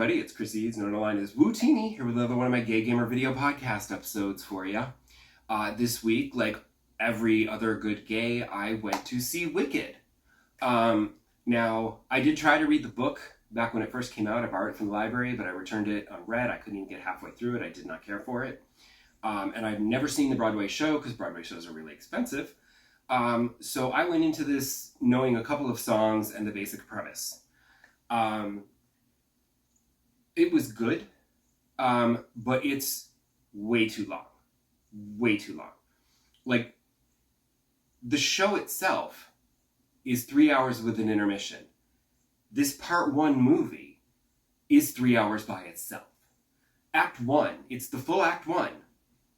everybody, it's Chris Eads, known online as Wootini, here with another one of my Gay Gamer video podcast episodes for you. This week, like every other good gay, I went to see Wicked. Now, I did try to read the book back when it first came out. I borrowed it from the library, but I returned it unread. I couldn't even get halfway through it. I did not care for it. And I've never seen the Broadway show, because Broadway shows are really expensive. So I went into this knowing a couple of songs and the basic premise. It was good, but it's way too long. Way too long. Like, the show itself is 3 hours with an intermission. This part one movie is 3 hours by itself. Act one, it's the full act one,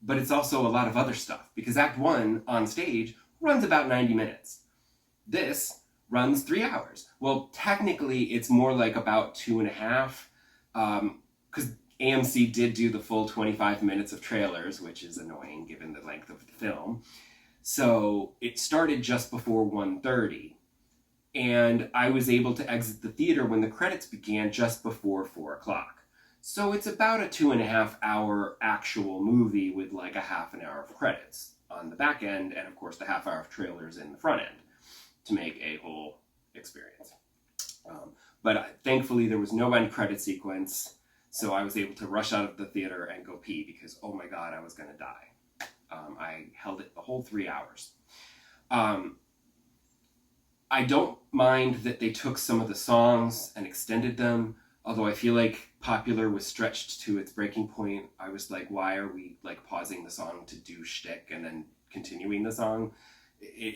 but it's also a lot of other stuff, because act one on stage runs about 90 minutes. This runs 3 hours. Well, technically, it's more like about 2.5, because AMC did do the full 25 minutes of trailers, which is annoying given the length of the film. So it started just before 1:30, and I was able to exit the theater when the credits began just before 4 o'clock. So it's about a 2.5 hour actual movie with like a half an hour of credits on the back end, and of course the half hour of trailers in the front end to make a whole experience. But thankfully there was no end credit sequence, so I was able to rush out of the theater and go pee, because oh my god, I was gonna die. I held it the whole 3 hours. I don't mind that they took some of the songs and extended them, although I feel like Popular was stretched to its breaking point. I was like, why are we like pausing the song to do shtick and then continuing the song?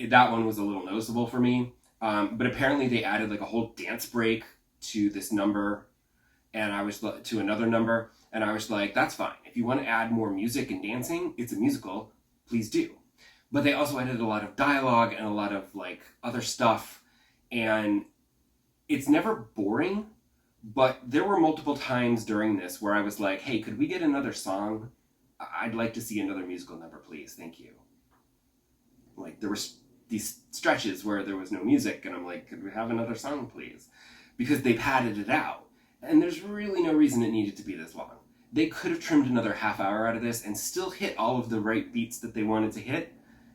That one was a little noticeable for me. But apparently they added like a whole dance break to this number, and I was to another number, and I was like, that's fine. If you want to add more music and dancing, it's a musical, please do. But they also added a lot of dialogue and a lot of like other stuff, and it's never boring, but there were multiple times during this where I was like, hey, could we get another song? I'd like to see another musical number, please, thank you. Like, there were these stretches where there was no music, and I'm like, could we have another song, please? Because they padded it out, and there's really no reason it needed to be this long. They could have trimmed another half hour out of this and still hit all of the right beats that they wanted to hit,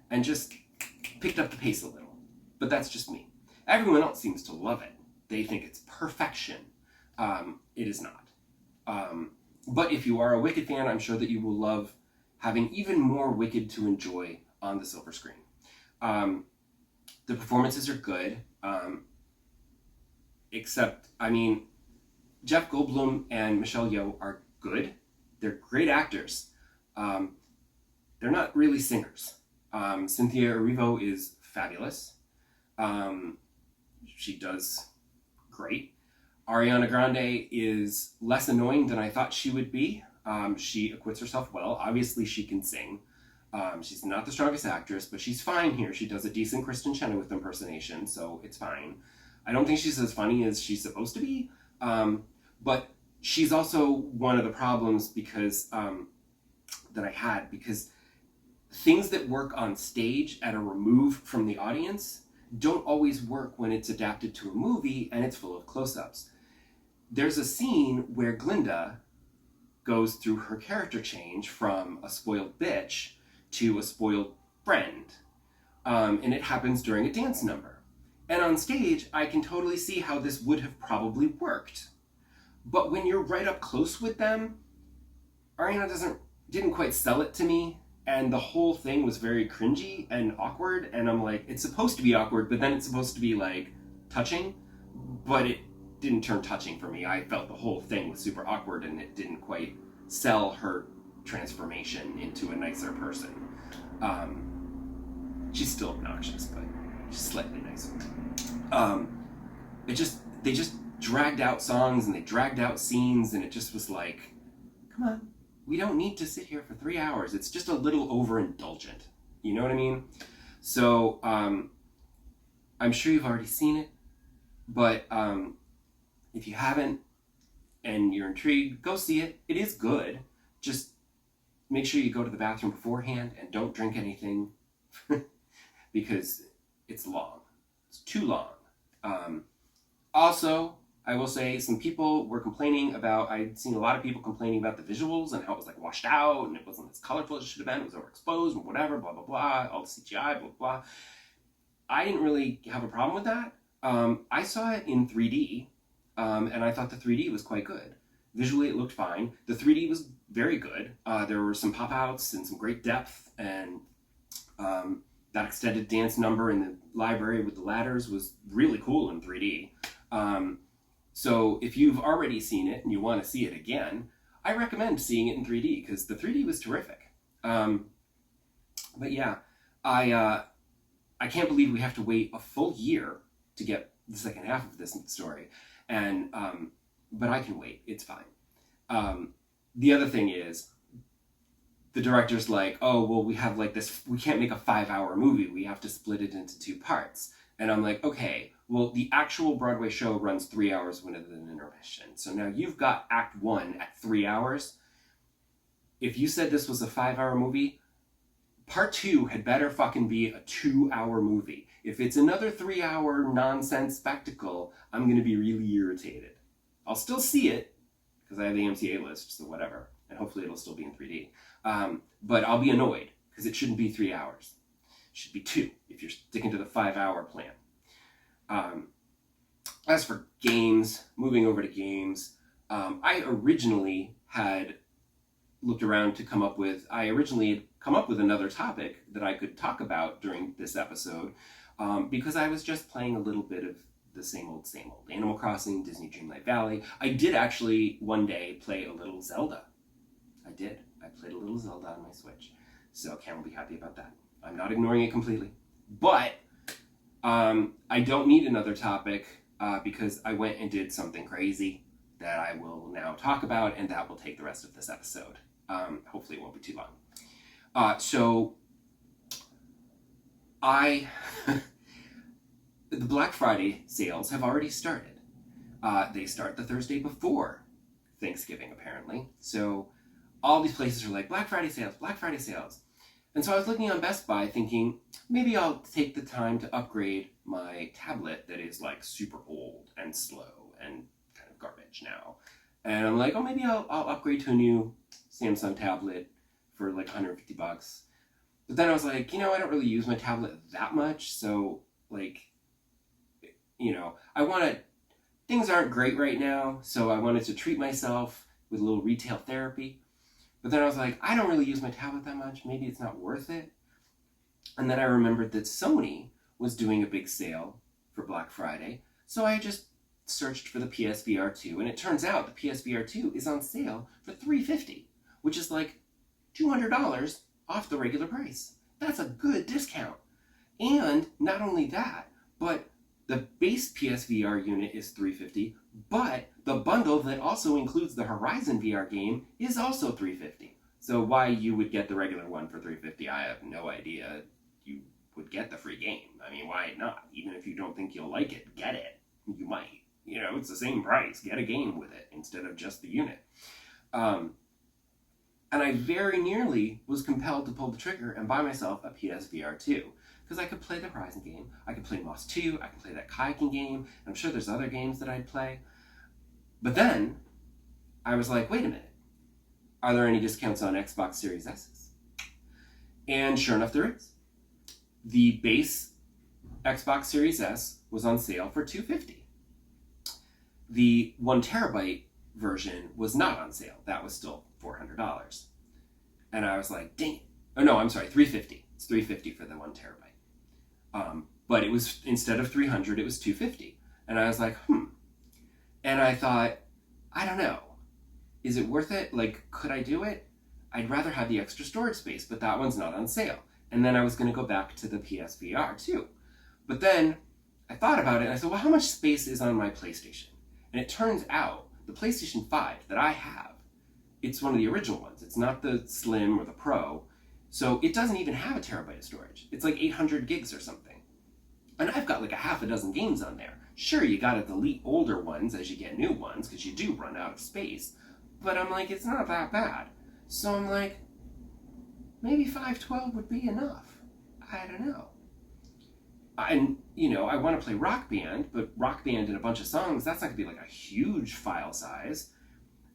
and just picked up the pace a little. But that's just me. Everyone else seems to love it. They think it's perfection. It is not. But if you are a Wicked fan, I'm sure that you will love having even more Wicked to enjoy on the silver screen. The performances are good, except, I mean, Jeff Goldblum and Michelle Yeoh are good. They're great actors. They're not really singers. Cynthia Erivo is fabulous. She does great. Ariana Grande is less annoying than I thought she would be. She acquits herself well. Obviously, she can sing. She's not the strongest actress, but she's fine here. She does a decent Kristen Chenoweth impersonation, so it's fine. I don't think she's as funny as she's supposed to be, but she's also one of the problems because that I had, because things that work on stage at a remove from the audience don't always work when it's adapted to a movie and it's full of close-ups. There's a scene where Glinda goes through her character change from a spoiled bitch to a spoiled friend, and it happens during a dance number. And on stage, I can totally see how this would have probably worked. But when you're right up close with them, Ariana didn't quite sell it to me, and the whole thing was very cringy and awkward, and I'm like, it's supposed to be awkward, but then it's supposed to be like touching, but it didn't turn touching for me. I felt the whole thing was super awkward, and it didn't quite sell her transformation into a nicer person. She's still obnoxious, but she's slightly nicer. They just dragged out songs and they dragged out scenes, and it just was like, come on, we don't need to sit here for 3 hours. It's just a little overindulgent. You know what I mean? So I'm sure you've already seen it, but if you haven't and you're intrigued, go see it. It is good. Just make sure you go to the bathroom beforehand and don't drink anything because it's long. It's too long. Also, I will say some people were complaining about, I'd seen a lot of people complaining about the visuals and how it was like washed out and it wasn't as colorful as it should have been, it was overexposed and whatever, blah, blah, blah, all the CGI, blah, blah. I didn't really have a problem with that. I saw it in 3D, and I thought the 3D was quite good. Visually, it looked fine. The 3D was very good. There were some pop-outs and some great depth, and that extended dance number in the library with the ladders was really cool in 3D. So if you've already seen it and you want to see it again, I recommend seeing it in 3D because the 3D was terrific. But yeah, I can't believe we have to wait a full year to get the second half of this story, and but I can wait. It's fine. The other thing is, the director's like, oh, well, we have like this, we can't make a 5-hour movie. We have to split it into 2 parts. And I'm like, okay, well, the actual Broadway show runs 3 hours with an intermission. So now you've got Act 1 at 3 hours. If you said this was a 5-hour movie, Part 2 had better fucking be a 2-hour movie. If it's another 3-hour nonsense spectacle, I'm going to be really irritated. I'll still see it, because I have the MTA list, so whatever. And hopefully it'll still be in 3D. But I'll be annoyed, because it shouldn't be 3 hours. It should be 2, if you're sticking to the 5-hour plan. As for games, moving over to games, I originally had looked around to come up with, another topic that I could talk about during this episode, because I was just playing a little bit of the same old. Animal Crossing, Disney Dreamlight Valley. I did actually one day play a little Zelda. I did. I played a little Zelda on my Switch. So Cam will be happy about that. I'm not ignoring it completely. But I don't need another topic because I went and did something crazy that I will now talk about, and that will take the rest of this episode. Hopefully it won't be too long. So the Black Friday sales have already started. They start the Thursday before Thanksgiving, apparently. So all these places are like, Black Friday sales, Black Friday sales. And so I was looking on Best Buy thinking, maybe I'll take the time to upgrade my tablet that is like super old and slow and kind of garbage now. And I'm like, oh, maybe I'll upgrade to a new Samsung tablet for like $150. But then I was like, I don't really use my tablet that much. So like, things aren't great right now. So I wanted to treat myself with a little retail therapy. But then I was like, I don't really use my tablet that much. Maybe it's not worth it. And then I remembered that Sony was doing a big sale for Black Friday. So I just searched for the PSVR 2. And it turns out the PSVR 2 is on sale for $350, which is like $200 off the regular price. That's a good discount. And not only that, but the base PSVR unit is $350, but the bundle that also includes the Horizon VR game is also $350. So why you would get the regular one for $350, I have no idea. You would get the free game. I mean, why not? Even if you don't think you'll like it, get it. You might. It's the same price. Get a game with it instead of just the unit. And I very nearly was compelled to pull the trigger and buy myself a PSVR 2. Because I could play the Horizon game, I could play Moss 2, I could play that kayaking game, and I'm sure there's other games that I'd play. But then, I was like, wait a minute. Are there any discounts on Xbox Series S's? And sure enough, there is. The base Xbox Series S was on sale for $250. The 1 terabyte version was not on sale. That was still $400. And I was like, dang it. Oh no, I'm sorry, $350. It's $350 for the 1 terabyte. But it was, instead of $300, it was $250. And I was like, And I thought, I don't know. Is it worth it? Like, could I do it? I'd rather have the extra storage space, but that one's not on sale. And then I was going to go back to the PSVR too. But then I thought about it and I said, well, how much space is on my PlayStation? And it turns out the PlayStation 5 that I have, it's one of the original ones. It's not the Slim or the Pro. So it doesn't even have a terabyte of storage. It's like 800 gigs or something. And I've got like a half a dozen games on there. Sure, you gotta delete older ones as you get new ones, because you do run out of space. But I'm like, it's not that bad. So I'm like, maybe 512 would be enough. I don't know. And I want to play Rock Band, but Rock Band and a bunch of songs, that's not going to be like a huge file size.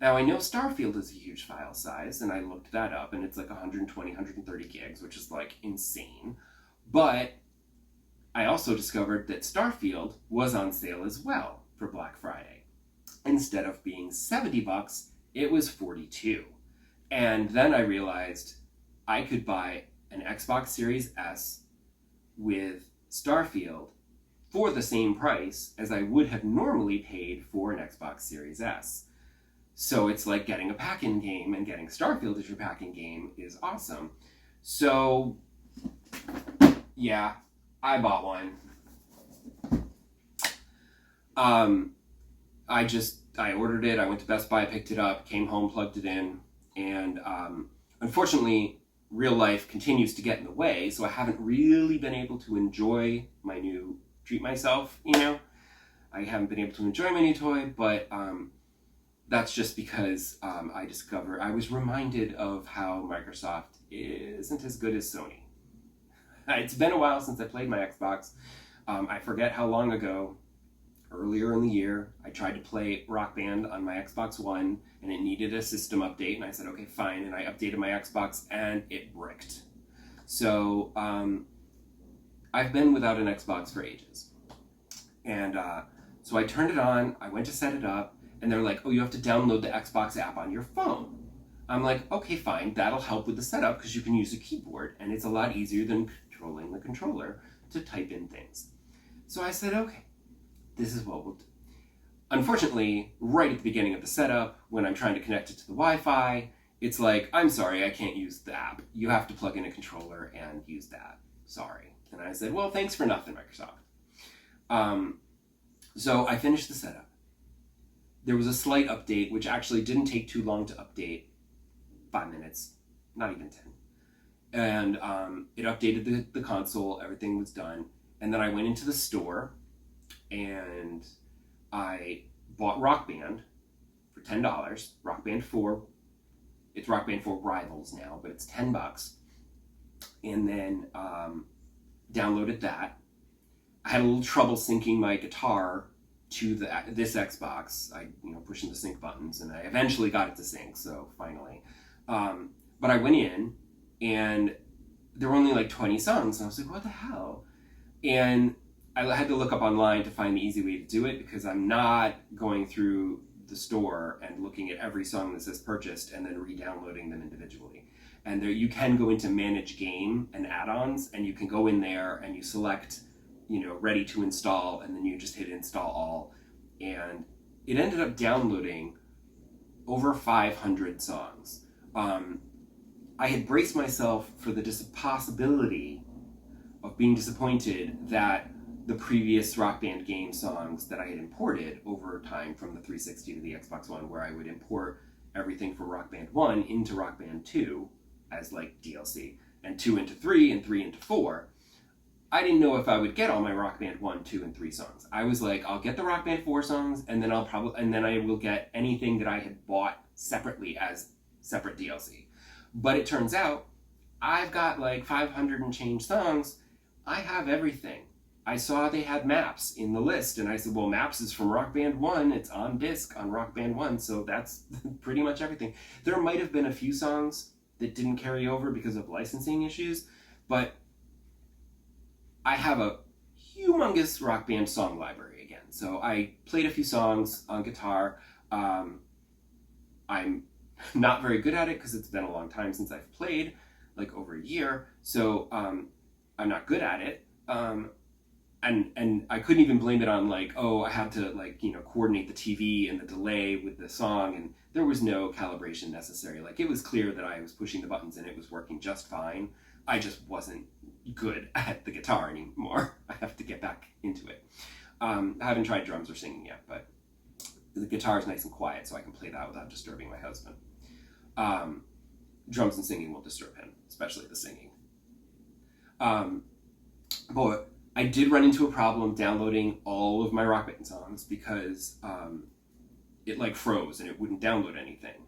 Now I know Starfield is a huge file size, and I looked that up, and it's like 120, 130 gigs, which is like insane. But I also discovered that Starfield was on sale as well for Black Friday. Instead of being $70, it was $42. And then I realized I could buy an Xbox Series S with Starfield for the same price as I would have normally paid for an Xbox Series S. So it's like getting a pack-in game, and getting Starfield as your pack-in game is awesome. So, yeah, I bought one. I ordered it, I went to Best Buy, picked it up, came home, plugged it in, and unfortunately, real life continues to get in the way, so I haven't really been able to enjoy my new, treat myself, I haven't been able to enjoy my new toy, but that's just because I was reminded of how Microsoft isn't as good as Sony. It's been a while since I played my Xbox. I forget how long ago, earlier in the year, I tried to play Rock Band on my Xbox One, and it needed a system update, and I said, okay, fine, and I updated my Xbox, and it bricked. So, I've been without an Xbox for ages. And so I turned it on, I went to set it up, and they're like, oh, you have to download the Xbox app on your phone. I'm like, okay, fine, that'll help with the setup, because you can use a keyboard, and it's a lot easier than controlling the controller to type in things. So I said, okay, this is what we'll do. Unfortunately, right at the beginning of the setup, when I'm trying to connect it to the Wi-Fi, it's like, I'm sorry, I can't use the app. You have to plug in a controller and use that. Sorry. And I said, well, thanks for nothing, Microsoft. So I finished the setup. There was a slight update, which actually didn't take too long to update. 5 minutes, not even 10. And it updated the console, everything was done. And then I went into the store, and I bought Rock Band for $10. Rock Band 4. It's Rock Band 4 Rivals now, but it's $10. And then downloaded that. I had a little trouble syncing my guitar to this Xbox. Pushing the sync buttons, and I eventually got it to sync, so finally. But I went in, and there were only like 20 songs, and I was like, what the hell? And I had to look up online to find the easy way to do it, because I'm not going through the store and looking at every song that says purchased and then re-downloading them individually. And there, you can go into manage game and add-ons, and you can go in there and you select, ready to install, and then you just hit install all. And it ended up downloading over 500 songs. I had braced myself for the possibility of being disappointed that the previous Rock Band game songs that I had imported over time from the 360 to the Xbox One, where I would import everything from Rock Band 1 into Rock Band 2 as like DLC, and 2 into 3, and 3 into 4. I didn't know if I would get all my Rock Band 1, 2, and 3 songs. I was like, I'll get the Rock Band 4 songs, and then I will get anything that I had bought separately as separate DLC. But it turns out, I've got like 500 and change songs. I have everything. I saw they had Maps in the list, and I said, well, Maps is from Rock Band 1. It's on disc on Rock Band 1, so that's pretty much everything. There might have been a few songs that didn't carry over because of licensing issues, but I have a humongous Rock Band song library again. So I played a few songs on guitar. I'm not very good at it because it's been a long time since I've played, like over a year, so I'm not good at it. And I couldn't even blame it on like, oh, I have to like, coordinate the TV and the delay with the song, and there was no calibration necessary. Like, it was clear that I was pushing the buttons and it was working just fine. I just wasn't good at the guitar anymore. I have to get back into it. I haven't tried drums or singing yet, but the guitar is nice and quiet, so I can play that without disturbing my husband. Drums and singing will disturb him, especially the singing. But I did run into a problem downloading all of my Rock Band songs because it like froze and it wouldn't download anything.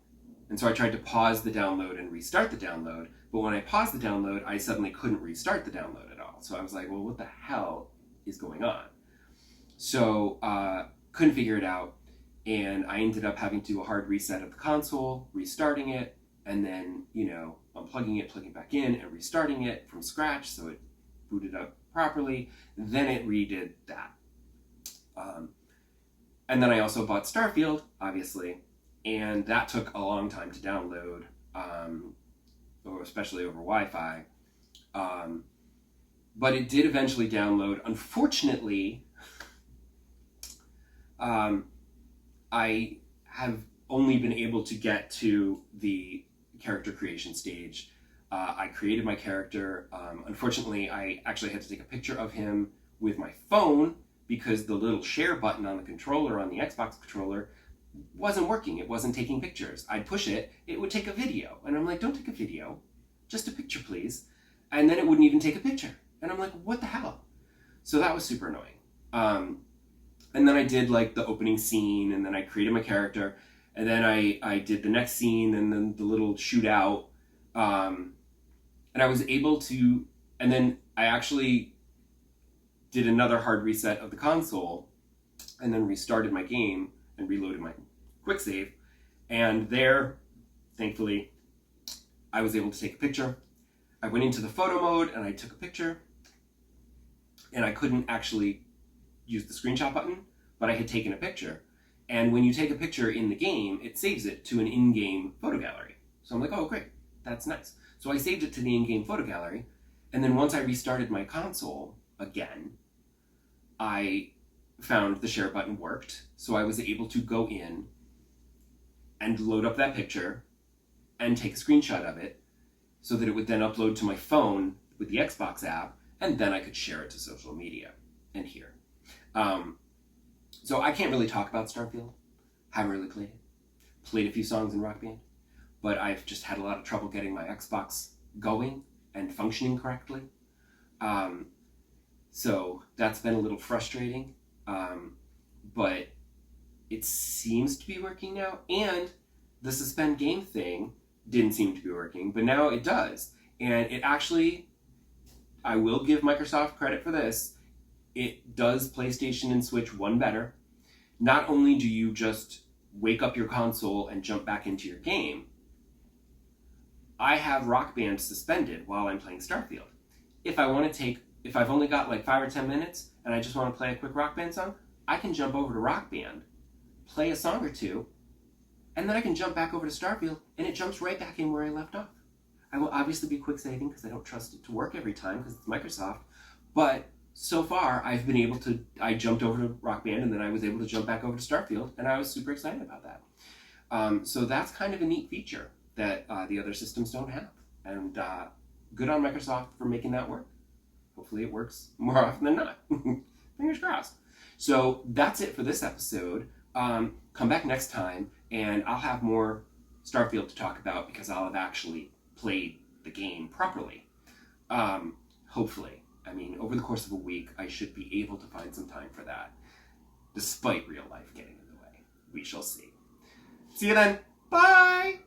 And so I tried to pause the download and restart the download, but when I paused the download, I suddenly couldn't restart the download at all. So I was like, well, what the hell is going on. So couldn't figure it out, and I ended up having to do a hard reset of the console, restarting it, and then, unplugging it, plugging it back in, and restarting it from scratch so it booted up properly. Then it redid that. And then I also bought Starfield, obviously, and that took a long time to download, or especially over Wi-Fi. But it did eventually download. Unfortunately, I have only been able to get to the character creation stage. I created my character. Unfortunately, I actually had to take a picture of him with my phone because the little share button on the controller, on the Xbox controller, wasn't working. It wasn't taking pictures. I'd push it, it would take a video. And I'm like, don't take a video, just a picture, please. And then it wouldn't even take a picture. And I'm like, what the hell? So that was super annoying. And then I did like the opening scene, and then I created my character, and then I did the next scene, and then the little shootout. And I was able to, and then I actually did another hard reset of the console, and then restarted my game and reloaded my quick save. And there, thankfully, I was able to take a picture. I went into the photo mode and I took a picture, and I couldn't actually use the screenshot button, but I had taken a picture. And when you take a picture in the game, it saves it to an in-game photo gallery. So I'm like, oh, great, that's nice. So I saved it to the in-game photo gallery, and then once I restarted my console again, I found the share button worked, so I was able to go in and load up that picture and take a screenshot of it so that it would then upload to my phone with the Xbox app, and then I could share it to social media and here. So I can't really talk about Starfield. Haven't really played it. Played a few songs in Rock Band, but I've just had a lot of trouble getting my Xbox going and functioning correctly. So that's been a little frustrating, but it seems to be working now. And the suspend game thing didn't seem to be working, but now it does. And it actually, I will give Microsoft credit for this, it does PlayStation and Switch one better. Not only do you just wake up your console and jump back into your game, I have Rock Band suspended while I'm playing Starfield. If I've only got like 5 or 10 minutes and I just want to play a quick Rock Band song, I can jump over to Rock Band, play a song or two, and then I can jump back over to Starfield, and it jumps right back in where I left off. I will obviously be quick saving because I don't trust it to work every time because it's Microsoft, but so far I've been able to, I jumped over to Rock Band and then I was able to jump back over to Starfield, and I was super excited about that. So that's kind of a neat feature that the other systems don't have, and good on Microsoft for making that work. Hopefully it works more often than not. Fingers crossed. So that's it for this episode. Come back next time and I'll have more Starfield to talk about because I'll have actually played the game properly. Hopefully. I mean, over the course of a week, I should be able to find some time for that, despite real life getting in the way. We shall see. See you then. Bye!